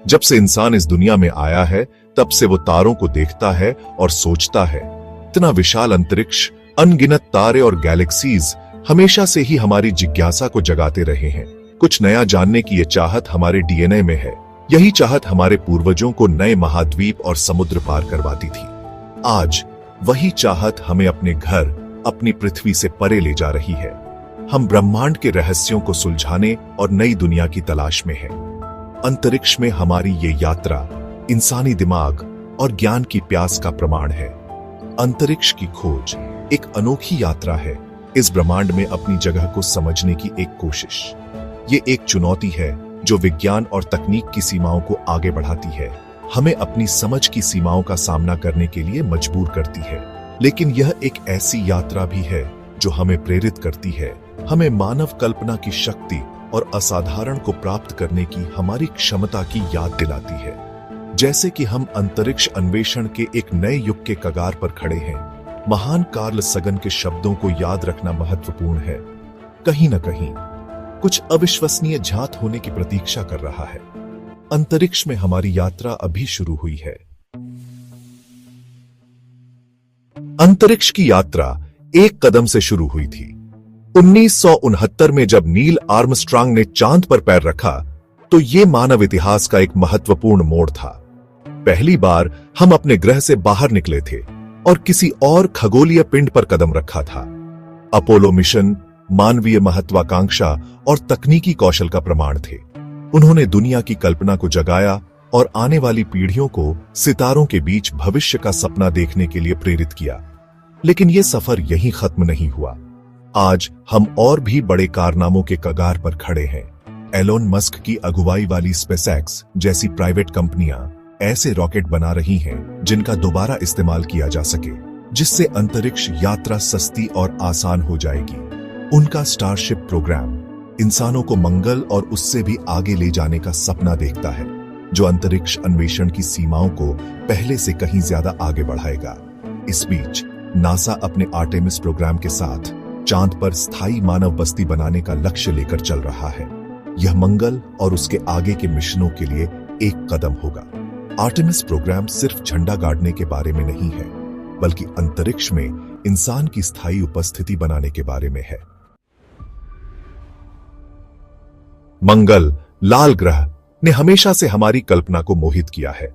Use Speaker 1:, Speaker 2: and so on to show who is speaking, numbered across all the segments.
Speaker 1: जब से इंसान इस दुनिया में आया है तब से वो तारों को देखता है और सोचता है। इतना विशाल अंतरिक्ष, अनगिनत तारे और गैलेक्सीज हमेशा से ही हमारी जिज्ञासा को जगाते रहे हैं। कुछ नया जानने की ये चाहत हमारे डीएनए में है। यही चाहत हमारे पूर्वजों को नए महाद्वीप और समुद्र पार करवाती थी। आज वही चाहत हमें अपने घर, अपनी पृथ्वी से परे ले जा रही है। हम ब्रह्मांड के रहस्यों को सुलझाने और नई दुनिया की तलाश में हैं। अंतरिक्ष में हमारी ये यात्रा इंसानी दिमाग और ज्ञान की प्यास का प्रमाण है। अंतरिक्ष की खोज एक अनोखी यात्रा है, इस ब्रह्मांड में अपनी जगह को समझने की एक कोशिश। ये एक चुनौती है जो विज्ञान और तकनीक की सीमाओं को आगे बढ़ाती है, हमें अपनी समझ की सीमाओं का सामना करने के लिए मजबूर करती है। लेकिन यह एक ऐसी यात्रा भी है जो हमें प्रेरित करती है, हमें मानव कल्पना की शक्ति और असाधारण को प्राप्त करने की हमारी क्षमता की याद दिलाती है। जैसे कि हम अंतरिक्ष अन्वेषण के एक नए युग के कगार पर खड़े हैं। महान कार्ल सगन के शब्दों को याद रखना महत्वपूर्ण है। कहीं न कहीं कुछ अविश्वसनीय झात होने की प्रतीक्षा कर रहा है। अंतरिक्ष में हमारी यात्रा अभी शुरू हुई है। अंतरिक्ष की यात्रा एक कदम से शुरू हुई थी। 1969 में जब नील आर्मस्ट्रांग ने चांद पर पैर रखा तो यह मानव इतिहास का एक महत्वपूर्ण मोड़ था। पहली बार हम अपने ग्रह से बाहर निकले थे और किसी और खगोलीय पिंड पर कदम रखा था। अपोलो मिशन मानवीय महत्वाकांक्षा और तकनीकी कौशल का प्रमाण थे। उन्होंने दुनिया की कल्पना को जगाया और आने वाली पीढ़ियों को सितारों के बीच भविष्य का सपना देखने के लिए प्रेरित किया। लेकिन यह सफर यहीं खत्म नहीं हुआ। आज हम और भी बड़े कारनामों के कगार पर खड़े हैं। एलोन मस्क की अगुवाई वाली स्पेसएक्स जैसी प्राइवेट कंपनियां ऐसे रॉकेट बना रही हैं जिनका दोबारा इस्तेमाल किया जा सके, जिससे अंतरिक्ष यात्रा सस्ती और आसान हो जाएगी। उनका स्टारशिप प्रोग्राम इंसानों को मंगल और उससे भी आगे ले जाने का सपना देखता है, जो अंतरिक्ष अन्वेषण की सीमाओं को पहले से कहीं ज्यादा आगे बढ़ाएगा। इस बीच नासा अपने आर्टेमिस प्रोग्राम के साथ चांद पर स्थायी मानव बस्ती बनाने का लक्ष्य लेकर चल रहा है। यह मंगल और उसके आगे के मिशनों के लिए एक कदम होगा। आर्टेमिस प्रोग्राम सिर्फ झंडा गाड़ने के बारे में नहीं है, बल्कि अंतरिक्ष में इंसान की स्थायी उपस्थिति बनाने के बारे में है। मंगल, लाल ग्रह, ने हमेशा से हमारी कल्पना को मोहित किया है।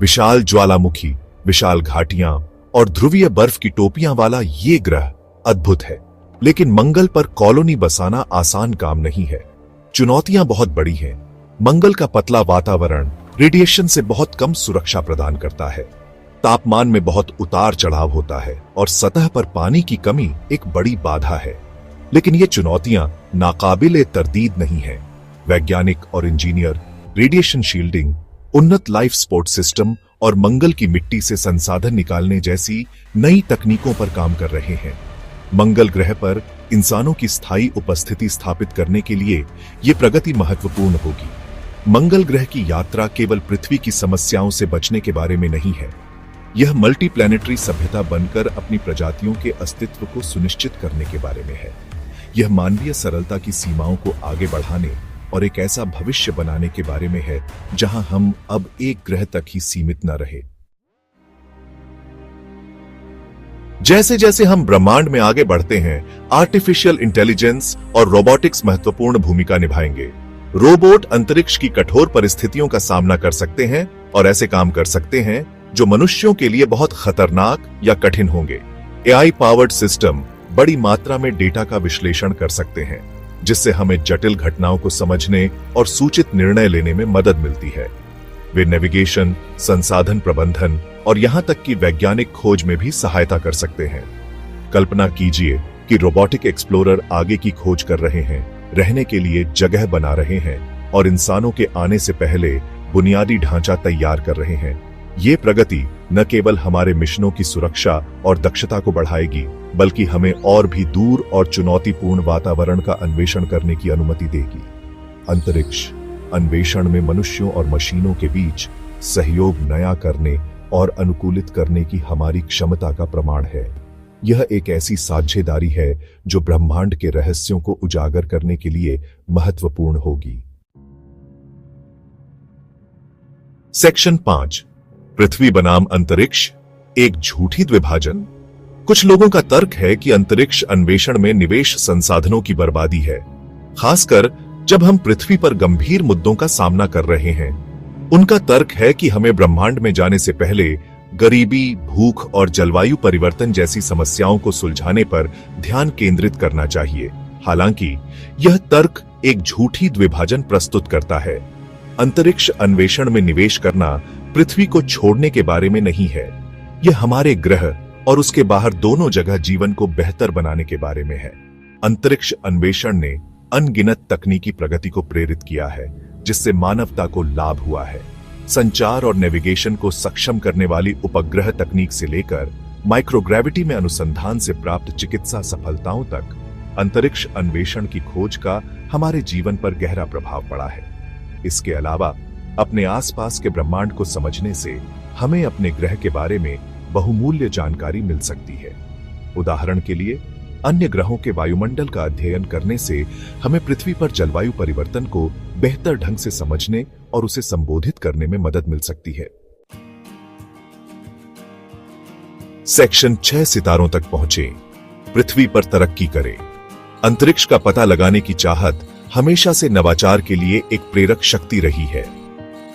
Speaker 1: विशाल ज्वालामुखी, विशाल घाटियां और ध्रुवीय बर्फ की टोपियां वाला ये ग्रह अद्भुत है। लेकिन मंगल पर कॉलोनी बसाना आसान काम नहीं है। चुनौतियां बहुत बड़ी हैं। मंगल का पतला वातावरण रेडिएशन से बहुत कम सुरक्षा प्रदान करता है। तापमान में बहुत उतार चढ़ाव होता है और सतह पर पानी की कमी एक बड़ी बाधा है। लेकिन ये चुनौतियां नाकाबिले तरदीद नहीं है। वैज्ञानिक और इंजीनियर रेडिएशन शील्डिंग, उन्नत लाइफ सपोर्ट सिस्टम और मंगल की मिट्टी से संसाधन निकालने जैसी नई तकनीकों पर काम कर रहे हैं। मंगल ग्रह पर इंसानों की स्थायी उपस्थिति स्थापित करने के लिए यह प्रगति महत्वपूर्ण होगी। मंगल ग्रह की यात्रा केवल पृथ्वी की समस्याओं से बचने के बारे में नहीं है। यह मल्टीप्लैनेटरी सभ्यता बनकर अपनी प्रजातियों के अस्तित्व को सुनिश्चित करने के बारे में है। यह मानवीय सरलता की सीमाओं को आगे बढ़ाने और एक ऐसा भविष्य बनाने के बारे में है जहां हम अब एक ग्रह तक ही सीमित न रहे। जैसे जैसे हम ब्रह्मांड में आगे बढ़ते हैं, आर्टिफिशियल इंटेलिजेंस और रोबोटिक्स महत्वपूर्ण भूमिका निभाएंगे। रोबोट अंतरिक्ष की कठोर परिस्थितियों का सामना कर सकते हैं और ऐसे काम कर सकते हैं जो मनुष्यों के लिए बहुत खतरनाक या कठिन होंगे। एआई पावर्ड सिस्टम बड़ी मात्रा में डेटा का विश्लेषण कर सकते हैं, जिससे हमें जटिल घटनाओं को समझने और सूचित निर्णय लेने में मदद मिलती है। वे नेविगेशन, संसाधन प्रबंधन और यहां तक कि वैज्ञानिक खोज में भी सहायता कर सकते हैं। कल्पना कीजिए कि रोबोटिक एक्सप्लोरर आगे की खोज कर रहे हैं, रहने के लिए जगह बना रहे हैं और इंसानों के आने से पहले बुनियादी ढांचा तैयार कर रहे हैं। ये प्रगति न केवल हमारे मिशनों की सुरक्षा और दक्षता को बढ़ाएगी, बल्कि हमें और भी दूर और चुनौतीपूर्ण वातावरण का अन्वेषण करने की अनुमति देगी। अंतरिक्ष अन्वेषण में मनुष्यों और मशीनों के बीच सहयोग नया करने और अनुकूलित करने की हमारी क्षमता का प्रमाण है। यह एक ऐसी साझेदारी है जो ब्रह्मांड के रहस्यों को उजागर करने के लिए महत्वपूर्ण होगी। सेक्शन 5, पृथ्वी बनाम अंतरिक्ष, एक झूठी द्विभाजन। कुछ लोगों का तर्क है कि अंतरिक्ष अन्वेषण में निवेश संसाधनों की बर्बादी है, खासकर जब हम पृथ्वी पर गंभीर मुद्दों का सामना कर रहे हैं। उनका तर्क है कि हमें ब्रह्मांड में जाने से पहले गरीबी, भूख और जलवायु परिवर्तन जैसी समस्याओं को सुलझाने पर ध्यान केंद्रित करना चाहिए। हालांकि यह तर्क एक झूठी द्विभाजन प्रस्तुत करता है। अंतरिक्ष अन्वेषण में निवेश करना पृथ्वी को छोड़ने के बारे में नहीं है, यह हमारे ग्रह और उसके बाहर दोनों जगह जीवन को बेहतर बनाने के बारे में है। अंतरिक्ष अन्वेषण ने अनगिनत तकनीकी प्रगति को प्रेरित किया है, जिससे मानवता को लाभ हुआ है। संचार और नेविगेशन को सक्षम करने वाली उपग्रह तकनीक से लेकर माइक्रोग्रेविटी में अनुसंधान से प्राप्त चिकित्सा सफलताओं तक अंतरिक्ष अन्वेषण की खोज का हमारे जीवन पर गहरा प्रभाव पड़ा है। इसके अलावा अपने आसपास के ब्रह्मांड को समझने से हमें अपने ग्रह के बारे में बहुमूल्य जानकारी मिल सकती है। उदाहरण के लिए, अन्य ग्रहों के वायुमंडल का अध्ययन करने से हमें पृथ्वी पर जलवायु परिवर्तन को बेहतर ढंग से समझने और उसे संबोधित करने में मदद मिल सकती है। सेक्शन 6, सितारों तक पहुंचे, पृथ्वी पर तरक्की करें। अंतरिक्ष का पता लगाने की चाहत हमेशा से नवाचार के लिए एक प्रेरक शक्ति रही है।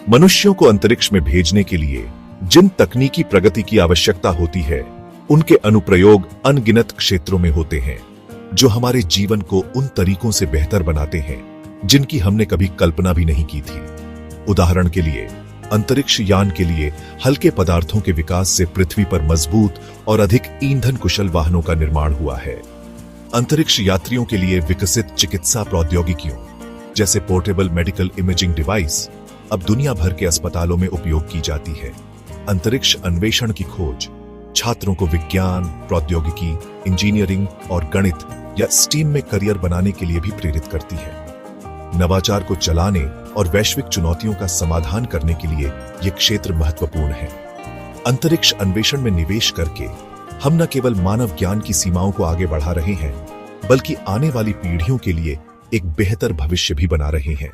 Speaker 1: मनुष्यों को अंतरिक्ष में भेजने के लिए जिन तकनीकी प्रगति की आवश्यकता होती है, उनके अनुप्रयोग अनगिनत क्षेत्रों में होते हैं, जो हमारे जीवन को उन तरीकों से बेहतर बनाते हैं जिनकी हमने कभी कल्पना भी नहीं की थी। उदाहरण के लिए, अंतरिक्ष यान के लिए हल्के पदार्थों के विकास से पृथ्वी पर मजबूत और अधिक ईंधन कुशल वाहनों का निर्माण हुआ है। अंतरिक्ष यात्रियों के लिए विकसित चिकित्सा प्रौद्योगिकियों जैसे पोर्टेबल मेडिकल इमेजिंग डिवाइस अब दुनिया भर के अस्पतालों में उपयोग की जाती है। अंतरिक्ष अन्वेषण की खोज छात्रों को विज्ञान, प्रौद्योगिकी, इंजीनियरिंग और गणित या स्टीम में करियर बनाने के लिए भी प्रेरित करती है। नवाचार को चलाने और वैश्विक चुनौतियों का समाधान करने के लिए यह क्षेत्र महत्वपूर्ण है। अंतरिक्ष अन्वेषण में निवेश करके हम न केवल मानव ज्ञान की सीमाओं को आगे बढ़ा रहे हैं, बल्कि आने वाली पीढ़ियों के लिए एक बेहतर भविष्य भी बना रहे हैं।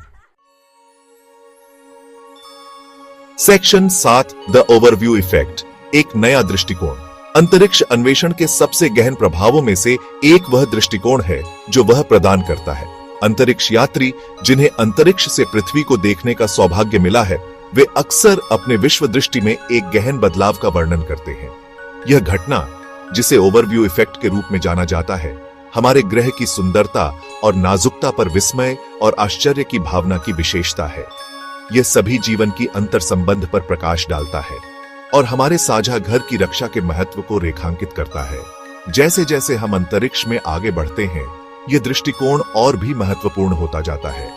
Speaker 1: सेक्शन 7, द ओवरव्यू इफेक्ट, एक नया दृष्टिकोण। अंतरिक्ष अन्वेषण के सबसे गहन प्रभावों में से एक वह दृष्टिकोण है जो वह प्रदान करता है। अंतरिक्ष यात्री जिन्हें अंतरिक्ष से पृथ्वी को देखने का सौभाग्य मिला है, वे अक्सर अपने विश्व दृष्टि में एक गहन बदलाव का वर्णन करते हैं। यह घटना, जिसे ओवरव्यू इफेक्ट के रूप में जाना जाता है, हमारे ग्रह की सुंदरता और नाजुकता पर विस्मय और आश्चर्य की भावना की विशेषता है। यह सभी जीवन की अंतर संबंध पर प्रकाश डालता है और हमारे साझा घर की रक्षा के महत्व को रेखांकित करता है। जैसे जैसे हम अंतरिक्ष में आगे बढ़ते हैं, यह दृष्टिकोण और भी महत्वपूर्ण होता जाता है।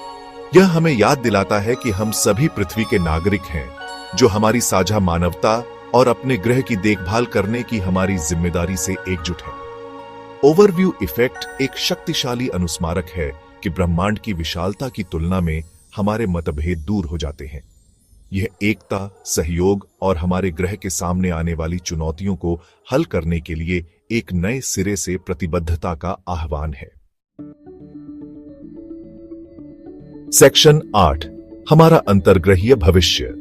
Speaker 1: यह हमें याद दिलाता है कि हम सभी पृथ्वी के नागरिक हैं, जो हमारी साझा मानवता और अपने ग्रह की देखभाल करने की हमारी जिम्मेदारी से एकजुट है। ओवरव्यू इफेक्ट एक शक्तिशाली अनुस्मारक है कि ब्रह्मांड की विशालता की तुलना में हमारे मतभेद दूर हो जाते हैं। यह एकता, सहयोग और हमारे ग्रह के सामने आने वाली चुनौतियों को हल करने के लिए एक नए सिरे से प्रतिबद्धता का आह्वान है। सेक्शन 8, हमारा अंतर्ग्रहीय भविष्य।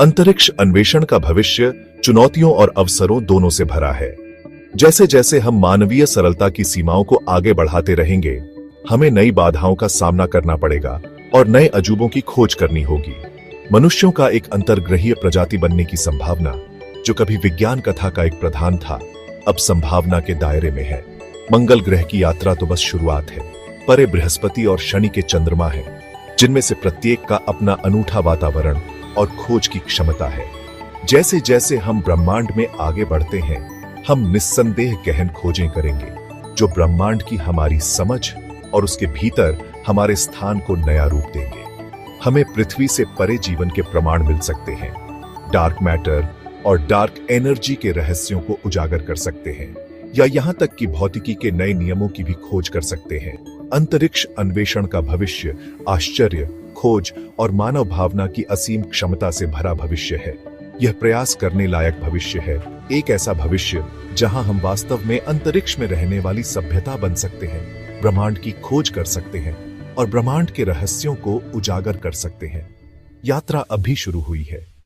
Speaker 1: अंतरिक्ष अन्वेषण का भविष्य चुनौतियों और अवसरों दोनों से भरा है। जैसे जैसे हम मानवीय सरलता की सीमाओं को आगे बढ़ाते रहेंगे, हमें नई बाधाओं का सामना करना पड़ेगा और नए अजूबों की खोज करनी होगी। मनुष्यों का एक अंतर्ग्रहीय प्रजाति बनने की संभावना, जो कभी विज्ञान कथा का एक प्रधान था, अब संभावना के दायरे में है। मंगल ग्रह की यात्रा तो बस शुरुआत है। परे बृहस्पति और शनि के चंद्रमा हैं, जिनमें से प्रत्येक का अपना अनूठा वातावरण और खोज की क्षमता है। जैसे जैसे हम ब्रह्मांड में आगे बढ़ते हैं, हम निस्संदेह गहन खोजें करेंगे, जो ब्रह्मांड की हमारी समझ और उसके भीतर हमारे स्थान को नया रूप देंगे। हमें पृथ्वी से परे जीवन के प्रमाण मिल सकते हैं, डार्क मैटर और डार्क एनर्जी के रहस्यों को उजागर कर सकते हैं, या यहां तक कि भौतिकी के नए नियमों की भी खोज कर सकते हैं। अंतरिक्ष अन्वेषण का भविष्य आश्चर्य, खोज और मानव भावना की असीम क्षमता से भरा भविष्य है। यह प्रयास करने लायक भविष्य है, एक ऐसा भविष्य जहां हम वास्तव में अंतरिक्ष में रहने वाली सभ्यता बन सकते हैं, ब्रह्मांड की खोज कर सकते हैं और ब्रह्मांड के रहस्यों को उजागर कर सकते हैं। यात्रा अभी शुरू हुई है।